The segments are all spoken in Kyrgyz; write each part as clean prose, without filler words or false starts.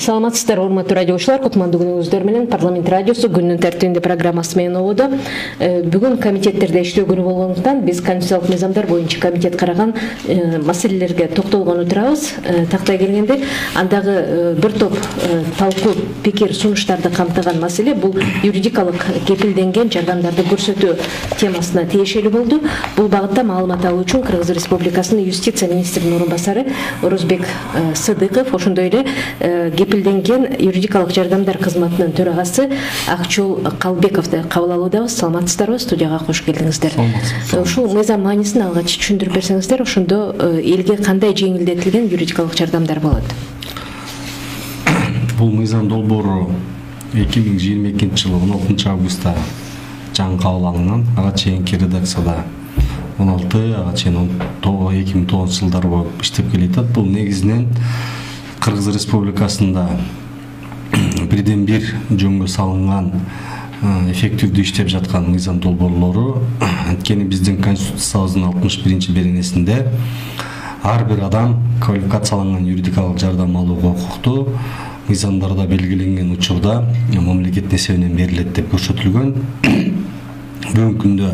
Саламатсыздар, урматтуу радиочулар, кутмандуу күнүңүздөр менен Парламент радиосу күнүнүн тартибинде программасы менен ободо. Бүгүн комитеттерде иштөө күнү болгондуктан биз конституциялык мыйзамдар боюнча комитет караган маселелерге токтолгон турабыз. Тактай келгенде андагы бир топ талкуу пикир сунуштарды камтыган маселе бул юридикалык кепилденген жардамдарды көрсөтүү темасына тиешелүү болду. Бул багытта маалымат алуу үчүн Кыргыз Республикасынын юстиция министринин орун басары Орозбек Сыдыков, ошондой эле кепилденген юридикалык жардамдар кызматынын төрагасы Акчол Калбековду кабыл алуудабыз. Саламатсыздарбы? Студияга кош келдиңиздер. Ушул мыйзам маанисин алгач түшүндүрүп берсеңиздер, ошондо элге кандай жеңилдетилген юридикалык жардамдар болот? Бул мыйзам долбоору 2022-жылы 16 августта жаңы кабыл алынган. Ага чейинки редакцияда 16, ага чейин 2009 жылдар болуп иштеп келатат. Бул негизинен Кыргыз Республикасында бирден бир жөнгө салынган эффективдүү иштеп жаткан мыйзам долбоорлору. Анткени биздин Конституциябыздын 61 беренесинде ар бир адам квалификацияланган юридикалык жардам алууга укуктуу, мыйзамдарда белгиленген учурда мамлекет эсебинен берилет деп көрсөтүлгөн. Бүгүнкү күндө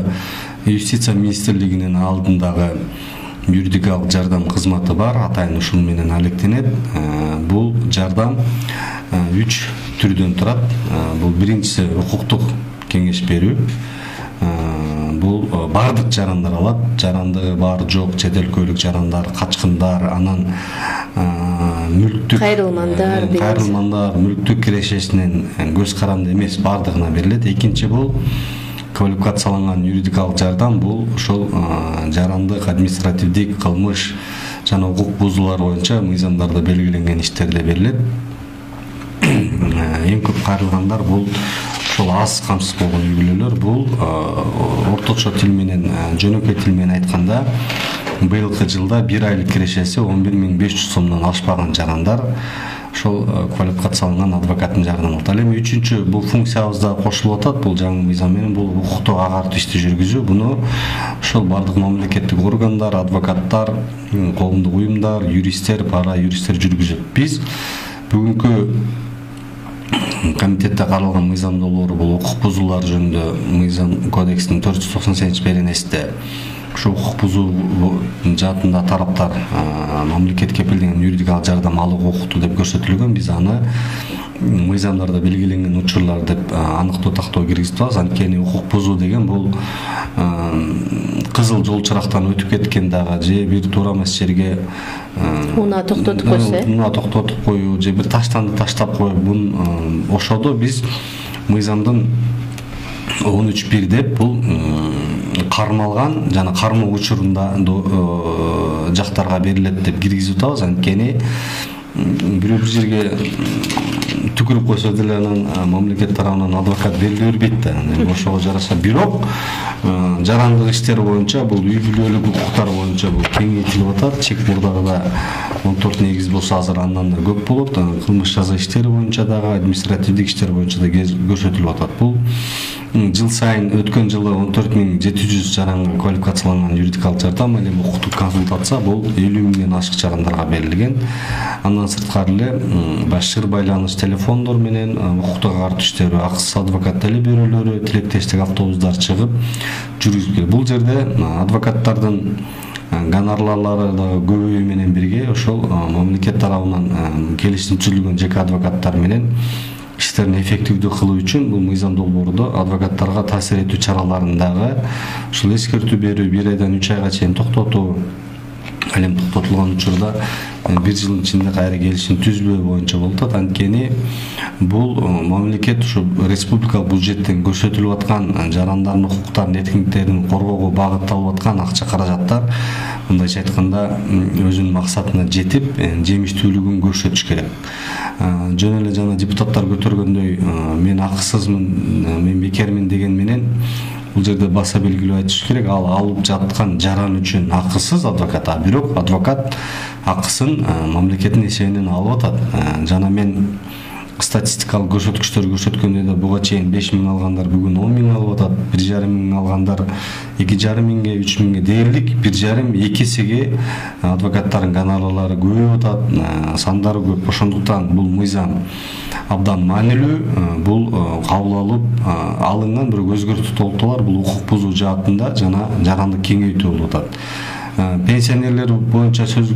Юстиция министрлигинин алдындагы юридикалык жардам кызматы бар, атайын ушул менен алектенет. Бул жардам 3 түрдөн турат. Бул биринчиси укуктук кеңеш берүү. Бул бардык жарандар алат. Жарандыгы бар, жок, чет өлкөлүк жарандар, качкындар, анан мүлктүк кайрылмандар, мүлктүк кирешесинен көз каранды эмес бардыгына берилет. Экинчи бул квалификацияланган юридикалык жардам. Бул ошол жарандык, административдик, кылмыш жана укук бузуулар боюнча мыйзамдарда белгиленген иштерде берилет. Эң көп кайрылгандар бул ошол аз камсыз болгон үй бүлөлөр. Бул орточо тил менен, жөнөкөй тил менен айтканда быйылкы жылда 1 айлык кирешеси 11.500 сомдон ашпаган жарандар ошол квалификацияланган адвокаттын жардамын алат. Ал эми үчүнчү бул функциябызда кошулуп атат. Бул жаңы мыйзам менен бул укуктук агартуу ишти жүргүзүү. Буну ошол бардык мамлекеттик органдар, адвокаттар, коомдук уюмдар, юристтер, пара юристтер жүргүзөт. Биз бүгүнкү комитетте каралган мыйзам долбоору бул укук бузуулар жөнүндө мыйзам кодексинин 498 беренесинде ошо укук бузуу жаатында тараптар мамлекет кепилденген юридикалык жардам алууга укуктуу деп көрсөтүлгөн. Биз аны мыйзамдарда белгиленген учурлар деп аныктоо тактоо киргизип атабыз. Анткени укук бузуу деген бул кызыл жол чырактан өтүп кеткен дагы же бир туура эмес жерге унаа токтотуп коюу же бир таштанды таштап коюп бун ошодо биз мыйзамдын 13.1 деп бул кармалган жана кармоо учурунда жактарга берилет деп киргизип атабыз. Анткени бирөө бир жерге түкүрүп койсо деле анан мамлекет тарабынан адвокат бериле бербейт да. Ошого жараша бирок жарандык иштер боюнча бул үй бүлөлүк укуктар боюнча бул кеңейтилип атат. Чек мурдагыда 14 негиз болсо азыр андан да көп болот. Кылмыш жаза иштери боюнча дагы, административдик иштер боюнча да көрсөтүлүп атат. Бул жыл сайын өткөн жылы 14.700 жаранга квалификацияланган юридикалык жардам, ал эми укуктук консультация бул 50.000ден ашык жарандарга берилген. Андан сырткары эле башкы байланыш телефондор менен укуктук агартуу иштери, акысыз адвокат талеп-берүүлөрү, тилектештик автобустар чыгып жүргүзүп келет. Бул жерде адвокаттардын гонорарлары дагы көбөйүү менен бирге ошол мамлекет тарабынан келишим түзүлгөн жеке адвокаттар менен иштерин эффективдүү кылуу үчүн бул мыйзам долбоорунда адвокаттарга таасир этүү чараларын дагы ушул эскертүү берүү, 1 айдан 3 айга чейин токтотуу, ал эми токтотулган учурда 1 жылдын ичинде кайра келишим түзбөө боюнча болуп атат. Анткени бул мамлекет ушу республикалык бюджеттен көрсөтүлүп аткан жарандардын укуктарын, эркиндиктерин коргоого багытталып аткан акча каражаттар мындайча айтканда өзүнүн максатына жетип, жемиштүүлүгүн көрсөтүш керек. Жөн эле жана депутаттар көтөргөндөй мен акысызмын, мен бекермин деген менен бул жерде баса белгилүү айтыш керек. Ал алып жаткан жаран үчүн акысыз адвокат, бирок адвокат акысын мамлекеттин эсебинен алып атат. Жана мен статистикалык көрсөткүчтөр көрсөткөндөй да буга чейин 5 миң алгандар бүгүн 10 миң алып атат, 1,5 миң алгандар 2,5 миңге, 3 миңге дээрлик 1,5-2 эсеге адвокаттардын гонорарлары көбөйүп атат, сандары көп. Ошондуктан бул мыйзам абдан маанилүү, бул кабыл алынган бирок өзгөртүү толуктуулар бул укук бузуу жаатында жана жарандык кеңейтүү болуп атат. Пенсионерлер боюнча сөз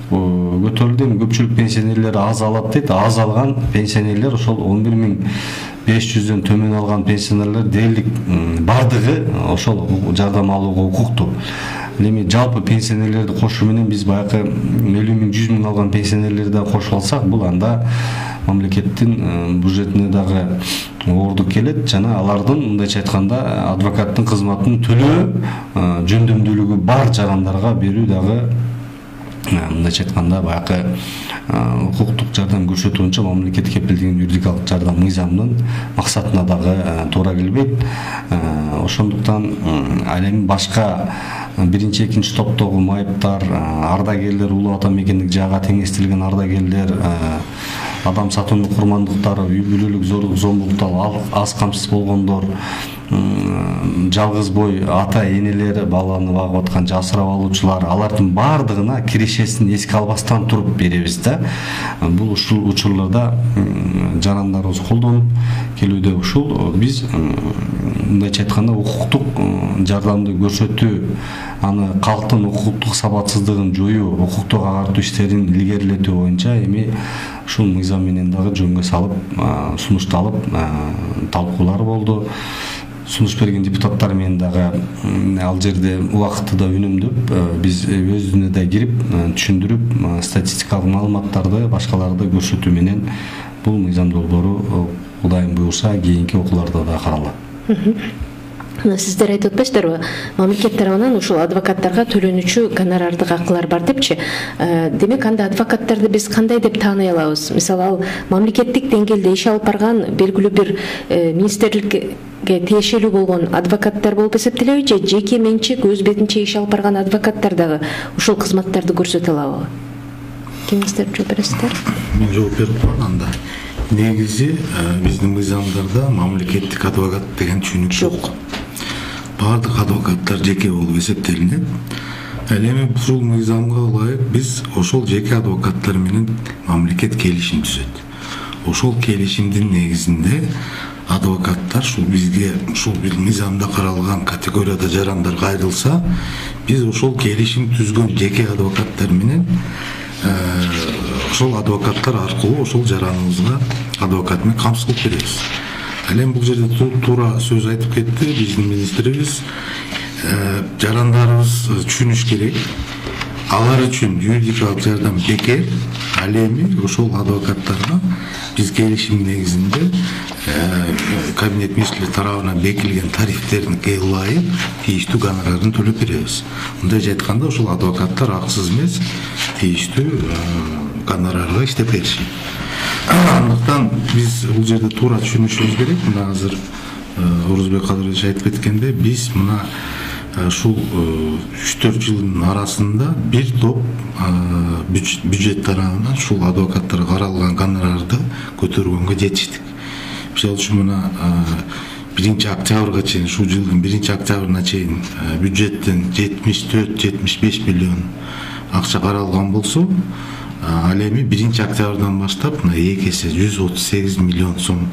көтөрүлдү. Көпчүлүк пенсионерлер аз алат дейт. Аз алган пенсионерлер ошол 11.500-дөн төмөн алган пенсионерлер дээрлик бардыгы ошол жардам алууга укуктуу. Эми жалпы пенсионерлерди кошуу менен биз баягы 50.000-100.000 алган пенсионерлерди кошуп алсак, бул анда мамлекеттин бюджетине дагы оордук келет жана алардын мындайча айтканда адвокаттын кызматын төлөө жөндөмдүүлүгү бар жарандарга берүү дагы мындайча айтканда баягы укуктук жардам көрсөтүү боюнча мамлекет кепилдеген юридикалык жардам мыйзамынын максатына дагы туура келбейт. Ошондуктан ал эми башка биринчи экинчи топтогу майыптар, ардагерлер, улуу ата мекендик жайга теңестирилген ардагерлер, адам сатууну курмандыктары, үй бүлөлүк зордук зомбулуктар, аз камсыз болгондор, жалгыз бой ата энелери, баланы багып аткан жасырап алуучулар, алардын бардыгына кирешесин эске албастан туруп беребиз да. Бул ушул учурларда жарандарыбыз колдонуп келүүдө. Ушул биз мындайча айтканда укуктук жардамды көрсөтүү, аны калктын укуктук сабатсыздыгын жоюу, укуктук агартуу иштерин илгерилетүү боюнча эми ушул мыйзам менен дагы жөнгө салып, сунушталып, талкуулар болду. Сунуш берген депутаттар менен дагы ал жерде убакытты үнөмдөп, биз өзүнө да кирип, түшүндүрүп, статистикалык маалыматтарды, башкаларды көрсөтүү менен бул мыйзам долбоору Кудайым буйрса кийинки окууларда да каралат. Сиздер айтып атпайсыздарбы, мамлекет тарабынан ушул адвокаттарга төлөнүүчү гонорардык акылар бар депчи. Демек анда адвокаттарды биз кандай деп тааный алабыз? Мисалы, ал мамлекеттик деңгээлде иш алып барган белгилүү бир министрликке тиешелүү болгон адвокаттар болуп эсептелеби же жеке менчик өз бетинче иш алып барган адвокаттар дагы ушул кызматтарды көрсөтө алабы? Кимиңиздер жооп бересиздер? Мен жооп берип коеюн анда. Негизи биздин мыйзамдарда мамлекеттик адвокат деген түшүнүк жок. Бардык адвокаттар жеке болуп эсептелинет. Ал эми ушул мыйзамга ылайык биз ошол жеке адвокаттар менен мамлекет келишим түзөт. Ошол келишимдин негизинде адвокаттар ушул бизге ушул мыйзамда каралган категорияда жарандар кайрылса, биз ошол келишим түзгөн жеке адвокаттар менен ошол адвокаттар аркылуу ошол жараныбызга адвокат менен камсыз кылып беребиз. Ал эми бул жерде туура сөз айтып кетти биздин министрибиз. Жарандарыбыз түшүнүш керек. Алар үчүн юридикалык жардам бекер. Ал эми ошол адвокаттарга биз келишим негизинде кабинет министрлери тарабынан бекилген тарифтерге ылайык тийиштүү гонорарын төлөп беребиз. Мындайча айтканда ошол адвокаттар акысыз эмес, тийиштүү гонорарга иштеп беришет. Андыктан биз бул жерде туура түшүнүшүбүз керек. Мына азыр Орузбек Кадырович айтып кеткенде, биз мына ушул 3-4 жылдын арасында бир топ бюджет тарабынан ушул адвокаттарга каралган гонорарды көтөргөнгө жетиштик. Мисалы үчүн мына 1 октябрга чейин, ушул жылдын 1 октябрына чейин бюджеттен 74-75 миллион акча каралган болсо, ал эми 1 октябрдан баштап мына 2 эсе 138 миллион сом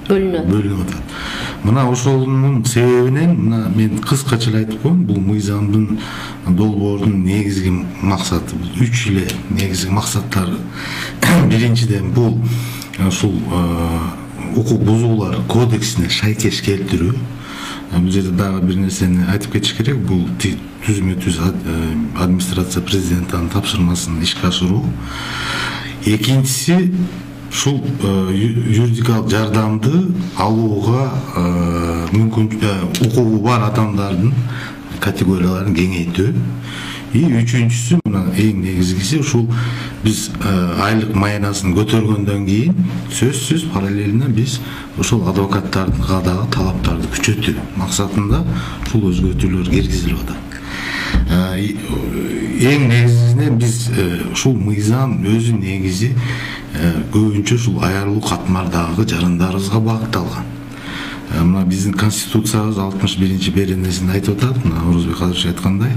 бөлүнүп атат. Мына ошонун себебинен мына мен кыскача айтып коеюн, бул мыйзамдын долбоордун негизги максаты, 3 эле негизги максаттары. Биринчиден бул ушул укук бузуулар кодексине шайкеш келтирүү. Бул жерде дагы бир нерсени айтып кетиш керек. Бул түзмө-түз администрация президенттин тапшырмасын ишке ашыруу. Экинчиси ушул юридикалык жардамды алууга укугу бар адамдардын категорияларын кеңейтүү. Үчүнчүсү, мына эң негизгиси, ушул биз айлык майнасын көтөргөндөн кийин сөзсүз параллельно биз ошол адвокаттарга дагы талаптарды күчөтүү максатында ушул өзгөртүүлөр киргизилип атат. Эң негизинен биз ушул мыйзам өзү негизи көбүнчө ушул аярлуу катмардагы жарандарыбызга багытталган. Мына биздин конституциябыз 61 беренесинде айтып атат, мына Орозбек Кадырович айткандай,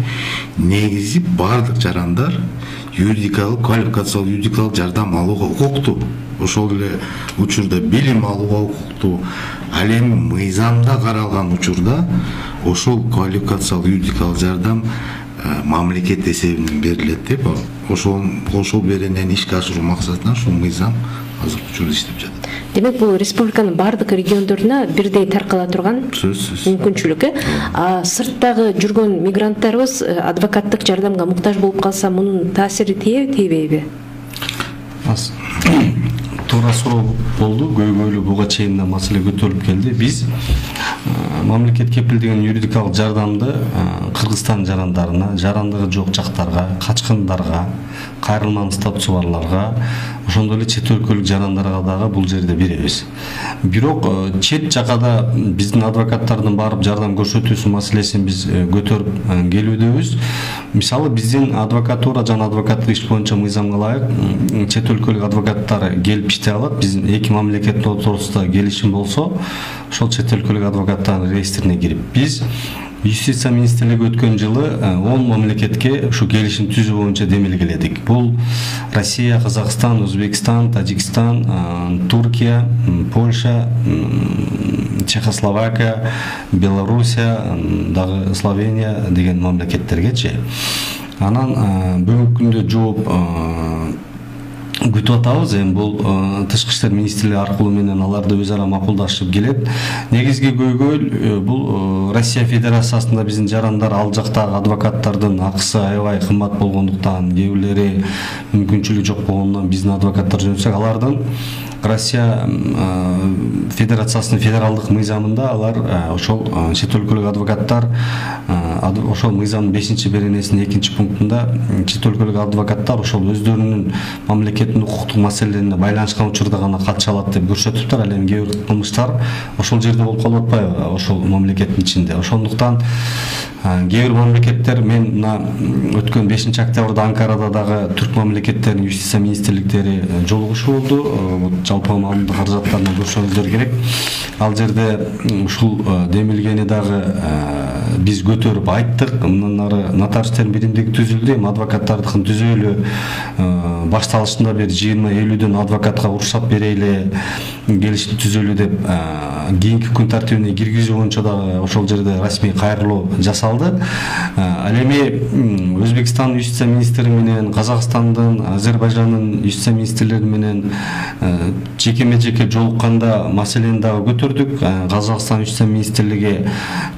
негизи бардык жарандар юридикалык, квалификациялык юридикалык жардам алууга укуктуу. Ошол эле учурда билим алууга укуктуу. Ал эми мыйзамда каралган учурда ошол квалификациялык юридикалык жардам мамлекет эсебинен берилет деп, ошол беренени ишке ашыруу максатынан ушул мыйзам азыркы учурда иштеп жатат. Демек, бул республиканын бардык региондоруна бирдей таркала турган мүмкүнчүлүк. Сырттагы жүргөн мигранттарыбыз адвокаттык жардамга муктаж болуп калса, мунун таасири тийбейби? Туура суроо болду. Көйгөйлүү буга чейин да маселе көтөрүлүп келди. Биз мамлекет кепилдеген юридикалык жардамды Кыргызстан жарандарына, жарандыгы жок жактарга, качкындарга, кайрылмам статусу барларга, ошондой эле чет өлкөлүк жарандарга дагы бул жерде беребиз. Бирок чет жакада биздин адвокаттардын барып жардам көрсөтүүсү маселесин биз көтөрүп келүүдөбүз. Мисалы, биздин адвокатура жана адвокаттык иш боюнча мыйзамга ылайык чет өлкөлүк адвокаттар келип иштей алат. Биздин эки мамлекеттин ортосунда келишим болсо, ошол чет өлкөлүк адвокаттардын реестрине кирип, биз Юстиция министрлиги өткөн жылы 10 мамлекетке ушу келишим түзүү боюнча демилгеледик. Бул Россия, Казакстан, Өзбекстан, Тажикстан, Туркия, Польша, Чехословакия, Белоруссия, дагы Словения деген мамлекеттергечи. Анан бүгүнкү күндө жооп күтүп атабыз. Эми бул тышкы иштер министрлиги аркылуу менен аларды өз ара макулдашып келет. Негизги көйгөй бул Россия Федерациясында биздин жарандар ал жактагы адвокаттардын акысы аябай кымбат болгондуктан, кээ бирлери мүмкүнчүлүгү жок болгондуктан биздин адвокаттар жөнөтсөк, алардын Россия Федерациясынын федералдык мыйзамында алар ошол чет өлкөлүк адвокаттар ошол мыйзамдын 5-беренесинин 2-пунктунда чет өлкөлүк адвокаттар ошол өздөрүнүн мамлекеттин укуктук маселелерине байланышкан учурда гана катыша алат деп көрсөтүптүр. Ал эми кээ бир кылмыштар ошол жерде болуп калып атпайбы, ошол мамлекеттин ичинде. Ошондуктан кээ бир мамлекеттер, мен мына өткөн 5-октябрда Анкарада дагы түрк мамлекеттеринин юстиция министрликтери жолугушуу болду. Жалпы маалымдык каражаттарына көрсөңүздөр керек. Ал жерде ушул демилгени дагы биз көтөрүп айттык. Мындан ары нотариустердин биримдиги түзүлдү. Эми адвокаттардыкын түзөөлү башталышында бир 20-50дөн адвокатка уруксат берели, келишим түзөлү деп кийинки күн тартибине киргизүү боюнча дагы ошол жерде расмий кайрылуу жасалды. Ал эми Өзбекстандын юстиция министри менен, Казакстандын, Азербайжандын юстиция министрлери менен жекеме-жеке жолукканда маселени дагы көтөрдүк. Казакстан юстиция министрлиги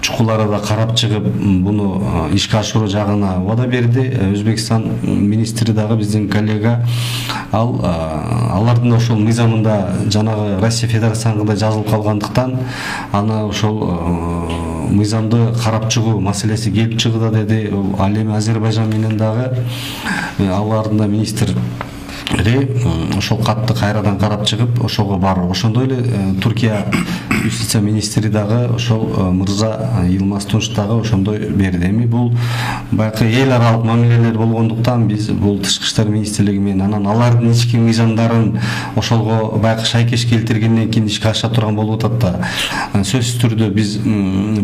чукул арада карап чыгып, буну ишке ашыруу жагына убада берди. Өзбекстан министри дагы биздин коллега, алардын ошол мыйзамында жанагы Россия Федерациясында жазылып калгандыктан, аны ошол мыйзамды карап чыгуу маселеси келип чыгды деди. Ал эми Азербайжан менен дагы алардын да министр ошол катты кайрадан карап чыгып, ошого барып, ошондой эле Туркия юстиция министри дагы ошол мырза Йылмаз Тунч дагы ошондой берди. Эми бул байкы эл аралык мамилелер болгондуктан биз бул тышкы иштер министрлиги менен анан алардын ички мыйзамдарын ошолго байкы шайкеш келтиргенден кийин ишке аша турган болуп атат да. Сөзсүз түрдө биз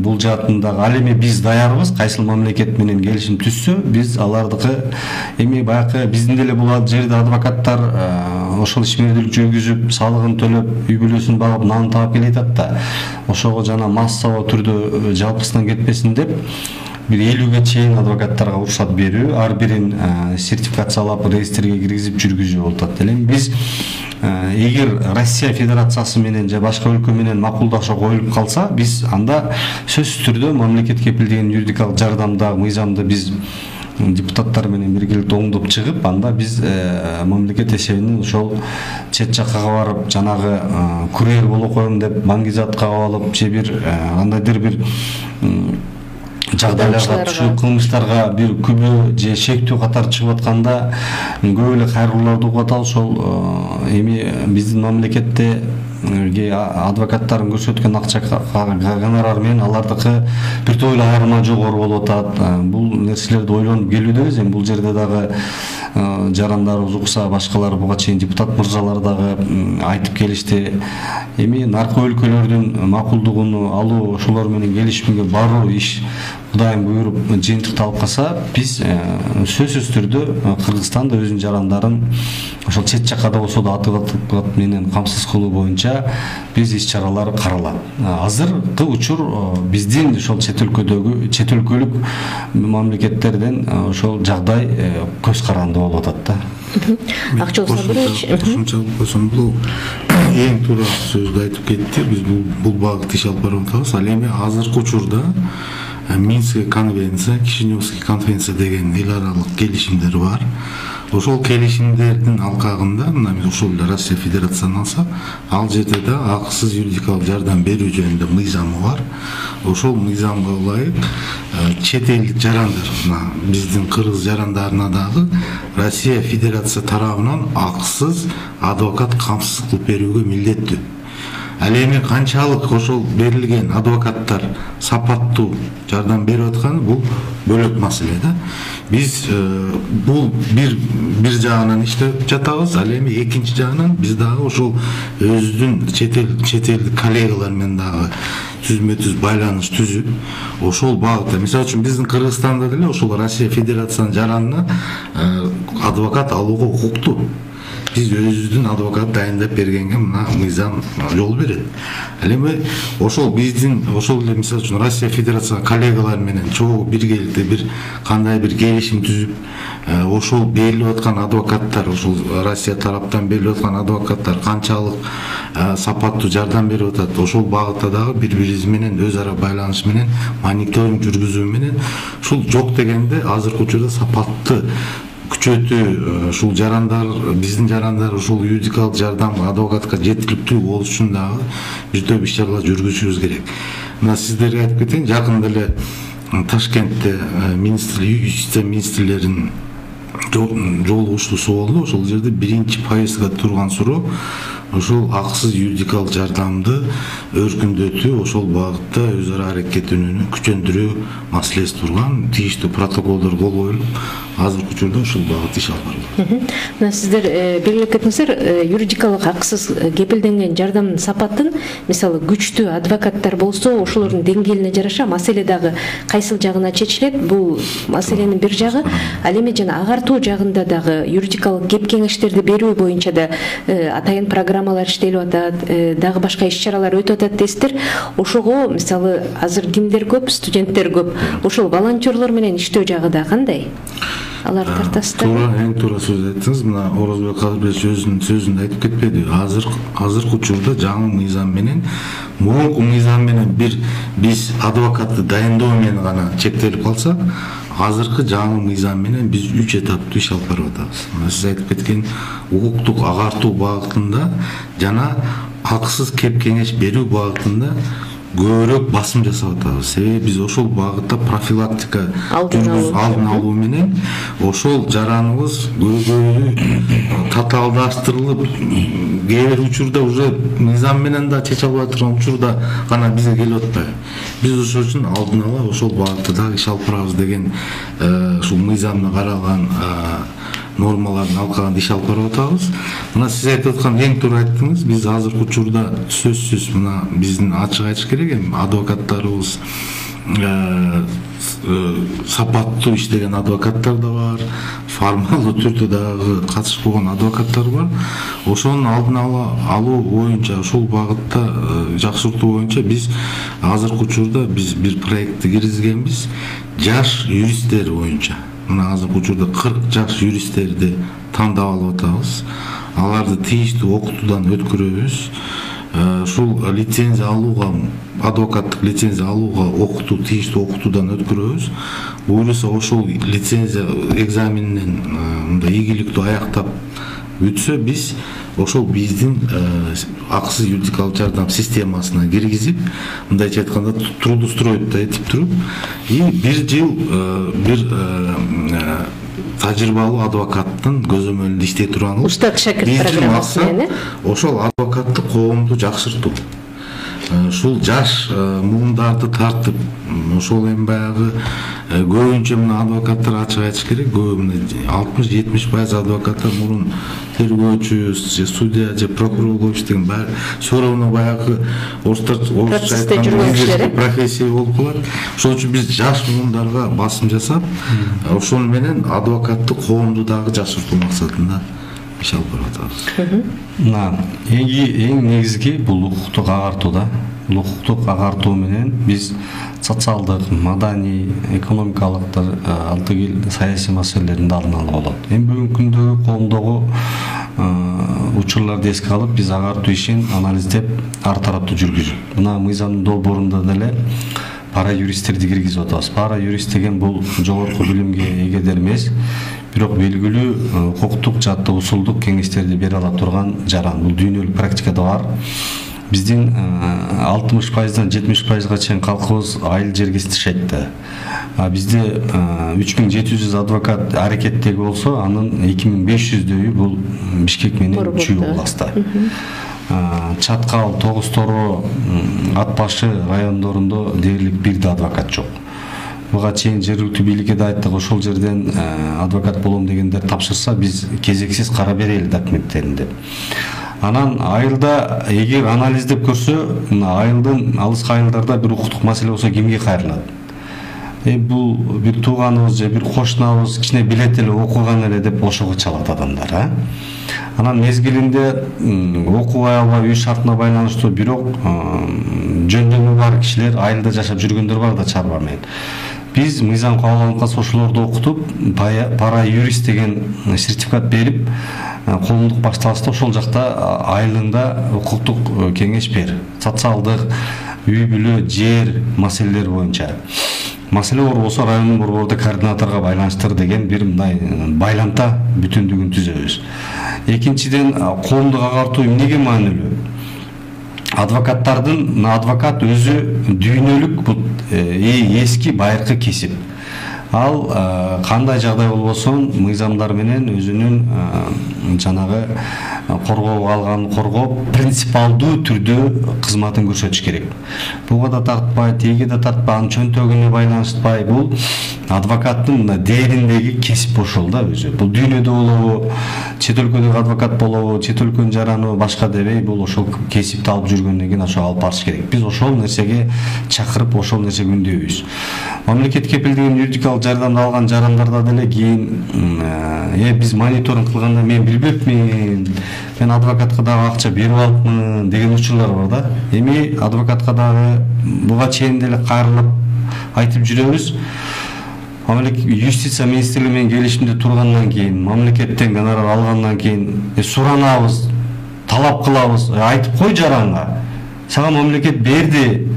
бул жаатындагы, ал эми биз даярбыз, кайсыл мамлекет менен келишим түзсө, биз алардыкы эми байкы биздин деле бул жерде адвокаттар ошол ишмердүүлүк жүргүзүп, салыгын төлөп, үй бүлөсүн багып, нан таап келе жатат да. Ошого жана массалуу түрдө жалпысынан кетпесин деп бир 50ге чейин адвокаттарга уруксат берүү, ар бирин сертификациялап, реестрге киргизип жүргүзүү болуп атат. Эми биз эгер Россия Федерациясы менен же башка өлкө менен макулдашуу коюлуп калса, биз анда сөзсүз түрдө мамлекет кепилдеген юридикалык жардамда мыйзамды биз депутаттар менен биргеликте оңдоп чыгып, анда биз мамлекет эсебинен ошол чет жакка барып, жанагы курьер боло коем деп баңгизатка алып, же бир кандайдыр бир жагдайларга түшүп, кылмыштарга бир күбө же шектүү катары чыгып атканда көп эле кайрылууларды угуп атабыз. Ошол эми биздин мамлекетте адвокаттардын көрсөткөн акча гонорары менен алардыкы бир тойло айырма жогору болуп атат. Бул нерселерди ойлонуп келүүдөбүз. Эми бул жерде дагы жарандарыбыз укса, башкалар буга чейин депутат мырзалар дагы айтып келишти. Эми наркы өлкөлөрдүн макулдугун алуу, ошолор менен келишимге баруу иш Кудайым буйруп жыйынтыкталып калса, биз сөзсүз түрдө Кыргызстан да өзүнүн жарандарын ошол чет жакка да болсо да адвокат менен камсыз кылуу боюнча биз иш чаралар каралат. Азыркы учур биздин ошол чет өлкөлүк мамлекеттерден ошол жагдай көз каранды болуп атат да. Акчол Сабырович, бул эң туура сөздү айтып кетти. Биз бул багытта иш алып барып атабыз. Ал эми азыркы учурда Минский конвенция, Кишиневский конвенция деген эл аралык келишимдер бар. Ошол келишимдердин алкагында, мына биз ошол Россия Федерацияны алсак, ал жерде да акысыз юридикалык жардам берүү жөнүндө мыйзамы бар. Ошол мыйзамга ылайык чет элдик жарандар, биздин кыргыз жарандарына дагы Россия Федерация тарабынан акысыз адвокат камсыз кылып берүүгө милдеттүү. Ал эми канчалык ошол берилген адвокаттар сапаттуу жардам берип атканы бул бөлөк маселе да. Биз бул бир жагынан иштеп жатабыз. Ал эми экинчи жагынан биз дагы ошол өзүбүздүн чет элдик коллегалар менен дагы түзмө-түз байланыш түзүп, ошол багытта, мисалы үчүн биздин Кыргызстанда деле ошол Россия Федерациянын жаранына адвокат алууга укуктуу. Биз өзүбүздүн адвокат дайындап бергенге мына мыйзам жол берет. Ал эми ошол биздин ошол эле мисалы үчүн Россия Федерациясы коллегалар менен чогуу биргеликте бир кандай бир келишим түзүп, ошол берилип аткан адвокаттар, ошол Россия тараптан берилип аткан адвокаттар канчалык сапаттуу жардам берип атат, ошол багытта дагы бири-бирибиз менен өз ара байланыш менен мониторинг жүргүзүү менен ушул жок дегенде азыркы учурда сапатты күчөтүү, ушул жарандар, биздин жарандар ушул юридикалык жардам адвокатка жеткиликтүү болуш үчүн дагы бир топ иш чаралар жүргүзүшүбүз керек. Мына сиздерге айтып кетейин, жакында эле Ташкентте юстиция министрлеринин жолугушуусу болду. Ошол жерде биринчи повесткада турган суроо ошол акысыз юридикалык жардамды өркүндөтүү, ошол багытта өз ара аракеттенүүнү күчөндүрүү маселеси турган. Тийиштүү протоколдор кол коюлуп, азыркы учурда ушул багытта иш алып барылат. Мына сиздер белгилеп кеттиңиздер, юридикалык акысыз кепилденген жардамдын сапатын, мисалы күчтүү адвокаттар болсо, ошолордун деңгээлине жараша маселе дагы кайсыл жагына чечилет. Бул маселенин бир жагы. Ал эми жана агартуу жагында дагы юридикалык кеп кеңештерди берүү боюнча да атайын программалар иштелип атат, дагы башка иш чаралар өтүп атат дейсиздер. Ошого мисалы азыр кимдер көп, студенттер көп. Ошол волонтерлор менен иштөө жагы да кандай? Алар тартасыздар. Туура, эң туура сөз айттыңыз. Мына Орозбек Казбекович өзүнүн сөзүндө айтып кетпеди. Азыркы учурда жаңы мыйзам менен, мурунку мыйзам менен биз адвокатты дайындоо менен гана чектелип калсак, азыркы жаңы мыйзам менен биз 3 этаптуу иш алып барып атабыз. Сиз айтып кеткен укуктук агартуу багытында жана акысыз кеп кеңеш берүү багытында көбүрөөк басым жасап атабыз. Себеби биз ошол багытта профилактика алдын алуу менен ошол жараныбыз көбүрөөк татаалдаштырылып, кээ бир учурда уже мыйзам менен да чече албай турган учурда гана бизге келип атпайбы. Биз ошол үчүн алдын ала ошол багытта дагы иш алып барабыз деген ушул мыйзамда каралган нормалардын алкагында иш алып барып атабыз. Мына сиз айтып аткан эң туура айттыңыз. Биз азыркы учурда сөзсүз мына биздин ачык айтыш керек, эми адвокаттарыбыз сапаттуу иштеген адвокаттар да бар, формалдуу түрдө дагы катышып койгон адвокаттар бар. Ошонун алдын алуу боюнча, ошол багытта жакшыртуу боюнча биз азыркы учурда биз бир проектти киргизгенбиз. Жаш юристтер боюнча. Мына азыркы учурда 40 жаш юристтерди тандап алып атабыз. Аларды тийиштүү окутуудан өткөрөбүз. Ушул лицензия алууга, адвокаттык лицензия алууга окутуу, тийиштүү окутуудан өткөрөбүз. Буюрса ошол лицензия экзаменинен мындай ийгиликтүү аяктап өтсө, биз ошол биздин акысыз юридикалык жардам системасына киргизип, мындайча айтканда трудоустроить этип туруп, и бир жыл бир тажрыйбалуу адвокаттын көзөмөлүндө иштей турган Устат шакирт программасы менен ошол адвокаттык коомду жакшыртуу. Ушул жаш муумдарды тартып, ошол эми баягы көбүнчө мына адвокаттар ачык айтыш керек, көбүнө 60-70% адвокаттар мурун тергөөчү, же судья, же прокурор болуп иштеген, баары все равно баягы орусча айтканда профессия болуп калат. Ошон үчүн биз жаш муумдарга басым жасап, ошол менен адвокаттык коомду дагы жакшыртуу максатында иш алып баратабыз. Эң негизги бул укуктук агартууда. Укуктук агартуу менен биз социалдык, маданий, экономикалык алтыгил саясий маселелердин да алдын алууга болот. Эми бүгүнкү күндөгү коомдогу учурларды эске алып, биз агартуу ишин анализдеп, ар тараптуу жүргүзүп, мына мыйзамдын долбоорунда деле пара юристтерди киргизип атабыз. Пара юрист деген бул жогорку билимге эгедер эмес, бирок белгилүү укуктук жааты усулдук кеңештерди бере ала турган жаран. Бул дүйнөлүк практикада бар. Биздин 60%-дан 70%-га чейин калкыбыз айыл жерге иштешет да. Бизде 3700 адвокат аракеттеги болсо, анын 2500дөйү бул Бишкек менен Чүй областта. Чаткал, Тогуз Тороо, Ат башы райондорунда дээрлик бир да адвокат жок. Буга чейин жергиликтүү бийликке да айттык, ошол жерден адвокат болом дегендер тапшырса, биз кезексиз кара берели документтерин деп. Анан айылда эгер анализдеп көрсө, айылдын алыскы айылдарда бир укуктук маселе болсо кимге кайрылат? Бул бир тууганыбыз же бир кошунабыз кичине билет эле, окуган эле деп ошого чалат адамдар. Анан мезгилинде окубай албай үй шартына байланыштуу, бирок жөндөмү бар кишилер, айылда жашап жүргөндөр бар да чарба менен. Биз мыйзам кабыл алган ошолорду окутуп, пара юрист деген сертификат берип, коомдук башталышта ошол жакта айылында укуктук кеңеш бер, социалдык, үй бүлө, жер маселелери боюнча. Маселе бар болсо райондун борбордо координаторго байланыштыр деген бир мындай байламта бүтүндүгүн түзөбүз. Экинчиден, коомдук агартуу эмнеге маанилүү? Адвокат өзү дүйнөлүк эски байыркы кесип. Ал кандай жагдай болбосун мыйзамдар менен өзүнүн жанагы коргоого алганын коргоп, принципалдуу түрдө кызматын көрсөтүш керек. Буга да тартпай, тиги да тартпай, анын чөнтөгүнө байланышпай, бул адвокаттын дээриндеги кесип ошол да өзү. Бул дүйнөдө болобу, чет өлкөдөгү адвокат болобу, чет өлкөнүн жараны башка дебей, бул ошол кесипти алып жүргөндөн кийин ошо алып барыш керек. Биз ошол нерсеге чакырып, ошол нерсеге үндөйбүз. Мамлекет кепилдеген юридикалык жардамды алган жарандарда деле кийин биз мониторинг кылганда мен билбепмин, мен адвокатка дагы акча берип алыпмын деген учурлар бар да. Эми адвокатка дагы буга чейин деле кайрылып айтып жүрөбүз. Юстиция министрлиги менен келишимде тургандан кийин, мамлекеттен гонорар алгандан кийин суранабыз, талап кылабыз, айтып кой жаранга. Сага мамлекет берди,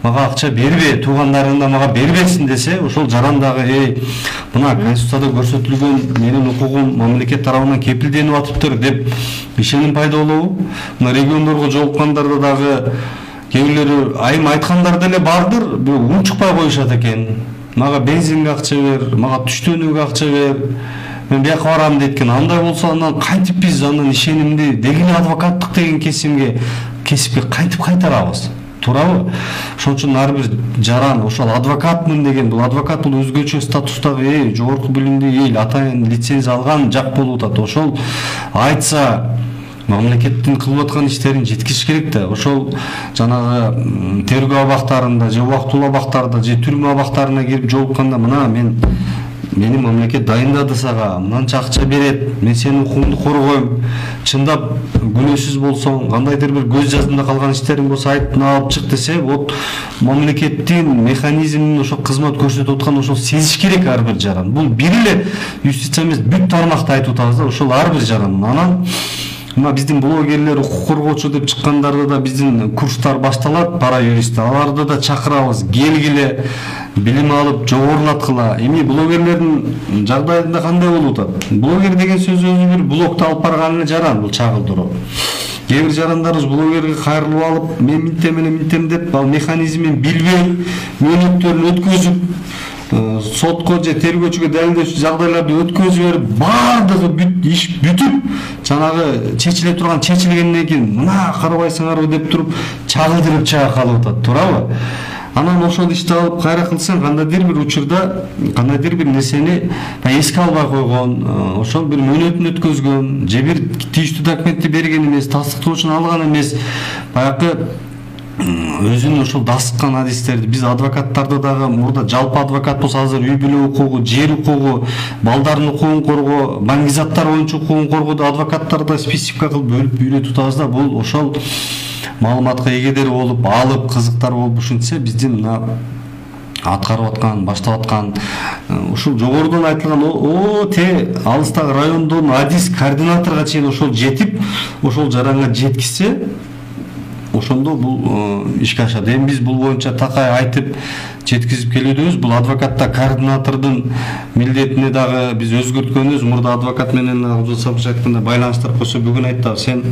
мага акча бербе, туугандарың да мага бербесин десе, ошол жаран дагы мына конституцияда көрсөтүлгөн менин укугум мамлекет тарабынан кепилденип атыптыр деп ишеним пайда болобу? Мына региондорго жолуккандарда дагы кээ айым айткандар деле бардыр, бирок унчукпай коюшат экен. Мага бензинге акча бер, мага түштөнүүгө акча бер, мен бияка барам дейт экен. Андай болсо анан кантип биз анан ишенимди деген адвокаттык деген кесипке кантип кайтарабыз? Туурабы? Ошон үчүн ар бир жаран ошол адвокатмын деген, бул адвокат бул өзгөчө статустагы жогорку билимдүү эл, атайын лицензия алган жак болуп атат. Ошол айтса мамлекеттин кылып аткан иштерин жеткизиш керек да. Ошол жанагы тергөө абактарында же убактылуу абактарда же түрмө абактарына кирип жолукканда мына мени мамлекет дайындады сага, мынанча акча берет, мен сенин укугуңду коргойм, чындап күнөөсүз болсоң, кандайдыр бир көз жаздымда калган иштериң болсо айтып алып чык десе, вот мамлекеттин механизмин ошо кызмат көрсөтүп аткан ошол сезиш керек ар бир жаран. Бул бир эле юстиция эмес, бүт тармакта айтып атабыз да, ошол ар бир жаран. Анан мына биздин блогерлер, укук коргоочу деп чыккандарда да биздин курстар башталат, пара юрист. Аларды да чакырабыз, келгиле, билим алып, жогорулаткыла. Эми блогерлердин жагдайында кандай болуп атат? Блогер деген сөз өзү бир блогду алып барган эле жаран, бул чагылдыруу. Кээ бир жарандарыбыз блогерге кайрылып алып, мен минтем деп ал механизмин билбей, мөөнөттөрүн өткөзүп, сотко же тергөөчүгө далилдөөчү жагдайларды өткөзүп берип баардыгы иш бүтүп жанагы чечиле турган чечилгенден кийин мына карабайсыңарбы деп туруп чагылдырып чыга калып атат, туурабы? Анан ошол ишти алып кайра кылсаң кандайдыр бир учурда кандайдыр бир нерсени эске албай койгон, ошол бир мөөнөтүн өткөзгөн же бир тийиштүү документти берген эмес, тастыктоочун алган эмес, баягы өзүнүн ошол дасыккан адистерди биз адвокаттарды дагы мурда жалпы адвокат болсо азыр үй бүлө укугу, жер укугу, балдардын укугун коргоо, баңгизаттар боюнча укугун коргоодо адвокаттарды специфика кылып бөлүп үйрөтүп атабыз да. Бул ошол маалыматка эгедер болуп, алып, кызыктар болуп ушинтсе биздин мына аткарып аткан, баштап аткан ушул жогорудон айтылган те алыстагы райондон адис координаторго чейин ошол жетип, ошол жаранга жеткизсе, ошондо бул ишке ашат. Эми биз бул боюнча такай айтып жеткизип келүүдөбүз. Бул адвокатта координатордун милдетине дагы биз өзгөрткөнбүз. Мурда адвокат менен Абдусапов айткандай байланыштырып койсо, бүгүн айтты, сен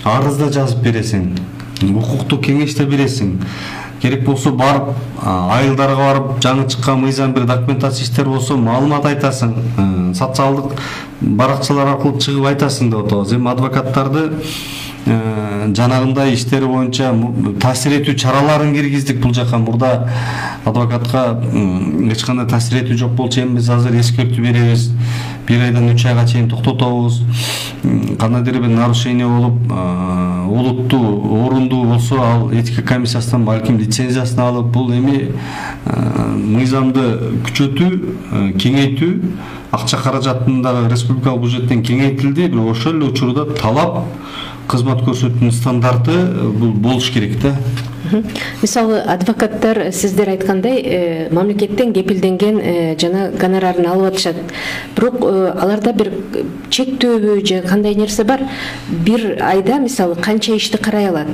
арыз да жазып бересиң, укуктук кеңеш да бересиң. Керек болсо барып, айылдарга барып, жаңы чыккан мыйзам бир документация иштер болсо маалымат айтасың, социалдык баракчалар аркылуу чыгып айтасың деп атабыз. Эми адвокаттарды жанагындай иштери боюнча таасир этүү чараларын киргиздик. Бул жака мурда адвокатка эч кандай таасир этүү жок болчу, эми биз азыр эскертүү беребиз. 1 айдан 3 айга чейин токтотобуз. Кандайдыр бир нарушение болуп, олуттуу, орундуу болсо, ал этика комиссиясынан балким лицензиясын алып, бул эми мыйзамды күчөтүү, кеңейтүү, акча каражатын дагы республикалык бюджеттен кеңейтилди. Бирок ошол эле учурда талап, кызмат көрсөтүүнүн стандарты бул болуш керек да. Мисалы адвокаттар сиздер айткандай мамлекеттен кепилденген жана гонорарын алып атышат. Бирок аларда бир чектөөбү же кандай нерсе бар? Бир айда мисалы канча ишти карай алат?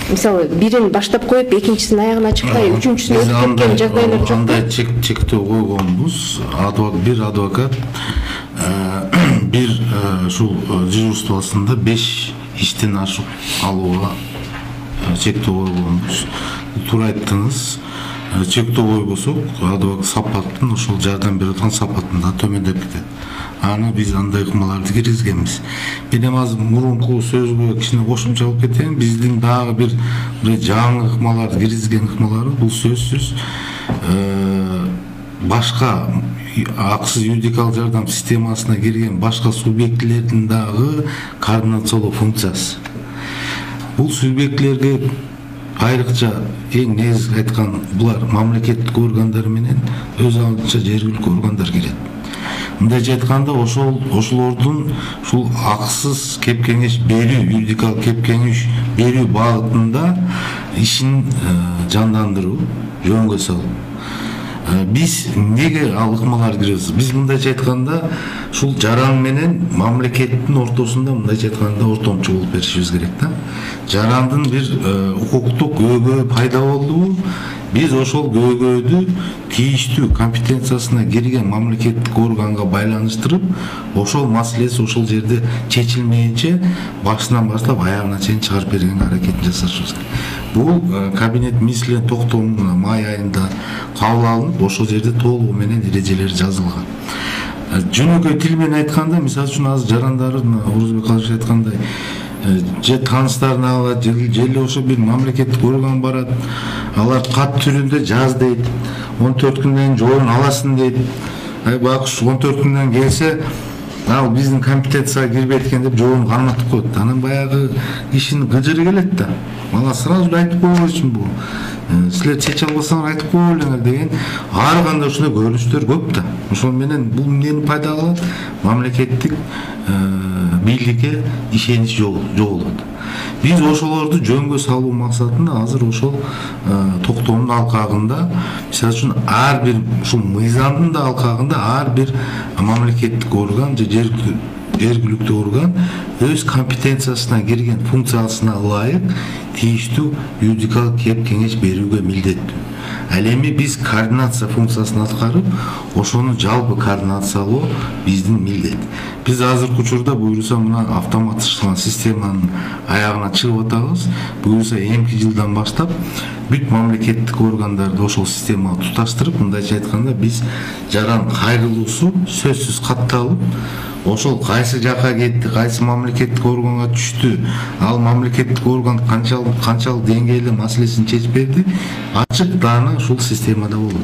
Мисалы бирин баштап коюп, экинчисин аягына чыкпай, үчүнчүсүн өтүп кеткен жагдайлар жок. Андай чектөө койгонбуз. Бир адвокат бир ушул дежурствосунда 5 иштен ашык алууга чектөө койгонбуз. Туура айттыңыз. Чектөө койбосок, адвокат сапатын, ошол жардам берип аткан сапатын да төмөндөп кетет. Аны биз андай ыкмаларды киргизгенбиз. Мен азыр мурунку сөзгө кичине кошумча алып кетейин. Биздин дагы бир жаңы ыкмаларды киргизген ыкмалары бул сөзсүз башка акысыз юридикалык жардам системасына кирген башка субъектилердин дагы координациялоо функциясы. Бул субъектилерге айрыкча эң негизги айткан булар мамлекеттик органдар менен өз алдынча жергиликтүү органдар кирет. Мындайча айтканда ошолордун ушул акысыз кеп кеңеш берүү, юридикалык кеп кеңеш берүү багытында ишин жандандыруу, жөнгө салуу. Биз неге ал ыкмаларды киргизбиз? Биз мындайча айтканда ушул жаран менен мамлекеттин ортосунда мындайча айтканда ортомчу болуп беришибиз керек да. Жарандын бир укуктук көйгөйү пайда болду. Биз ошол көйгөйдү тийиштүү компетенциясына кирген мамлекеттик органга байланыштырып, ошол маселеси ошол жерде чечилмейинче башынан баштап аягына чейин чыгарып бергенге аракетин жасашыбыз керек. Бул кабинет министрлеринин токтомуна май айында кабыл алынып, ошол жерде толугу менен эрежелер жазылган. Жөнөкөй тил менен айтканда, мисалы үчүн азыр жарандардын Орузбек Калыш айткандай же тааныстарын алат, же ошо бир мамлекеттик орган барат, алар кат түрүндө жаз дейт, 14 күндөн жоорун аласың дейт. Бак 14 күндөн келсе, ал биздин компетенцияга кирбейт экен деп жоорун карматып коет. Анан баягы кишинин гыжыры келет да. Мана сразу айтып коюш үчүн бул. Силер чече албасаңар айтып кое элеңер деген ар кандай ушундай көрүнүштөр көп да. Ошол менен бул эмнени пайда кылат? Мамлекеттик бийликке ишенич жоголот. Биз ошолорду жөнгө салуу максатында азыр ошол токтомдун алкагында, мисалы үчүн ар бир ушул мыйзамдын да алкагында ар бир мамлекеттик орган же жергиликтүү орган өз компетенциясына кирген функциясына ылайык тийиштүү юридикалык кеп кеңеш берүүгө милдеттүү. Ал эми биз координация функциясын аткарып, ошону жалпы координациялоо биздин милдет. Биз азыркы учурда буюрса мына автоматташкан системанын аягына чыгып атабыз. Буюрса эмки жылдан баштап бүт мамлекеттик органдарды ошол системага туташтырып, мындайча айтканда биз жаран кайрылуусу сөзсүз катталып, ошол кайсы жака кетти, кайсы мамлекеттик органга түштү, ал мамлекеттик орган канчалык деңгээлде маселесин чечип берди, ачык даана ушул системада болот.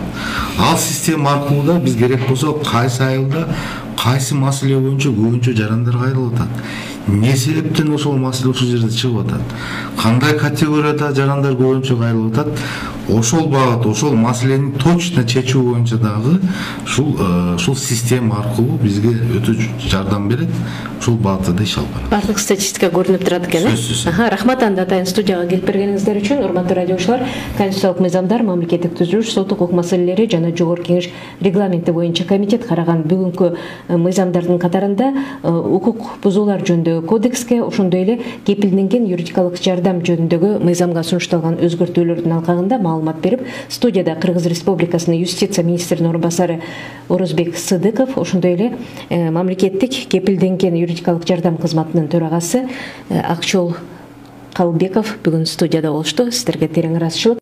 Ал система аркылуу да биз керек болсо кайсы айылда кайсы маселе боюнча көбүнчө жарандар кайрылып атат, эмне себептен ошол маселе ушул жерде чыгып атат, кандай категорияда жарандар көбүнчө кайрылып атат, ошол багыт, ошол маселени точно чечүү боюнча дагы ушул система аркылуу бизге өтө жардам берет. Ушул багытта да иш алып барат. Бардык статистика көрүнүп турат экен. Рахмат анда атайын студияга келип бергениңиздер үчүн. Урматтуу радиочулар, конституциялык мыйзамдар, мамлекеттик түзүлүш, сот укук маселелери жана Жогорку Кеңеш регламенти боюнча комитет караган бүгүнкү мыйзамдардын катарында укук бузуулар жөнүндөгү кодекске, ошондой эле кепилденген юридикалык жардам жөнүндөгү мыйзамга сунушталган өзгөртүүлөрдүн алкагында маалымат берип, студияда Кыргыз Республикасынын юстиция министринин орун басары Орозбек Сыдыков, ошондой эле мамлекеттик кепилденген юридикалык жардам кызматынын төрагасы Акчол Калбеков бүгүн студияда болушту. Сиздерге терең ыраазычылык.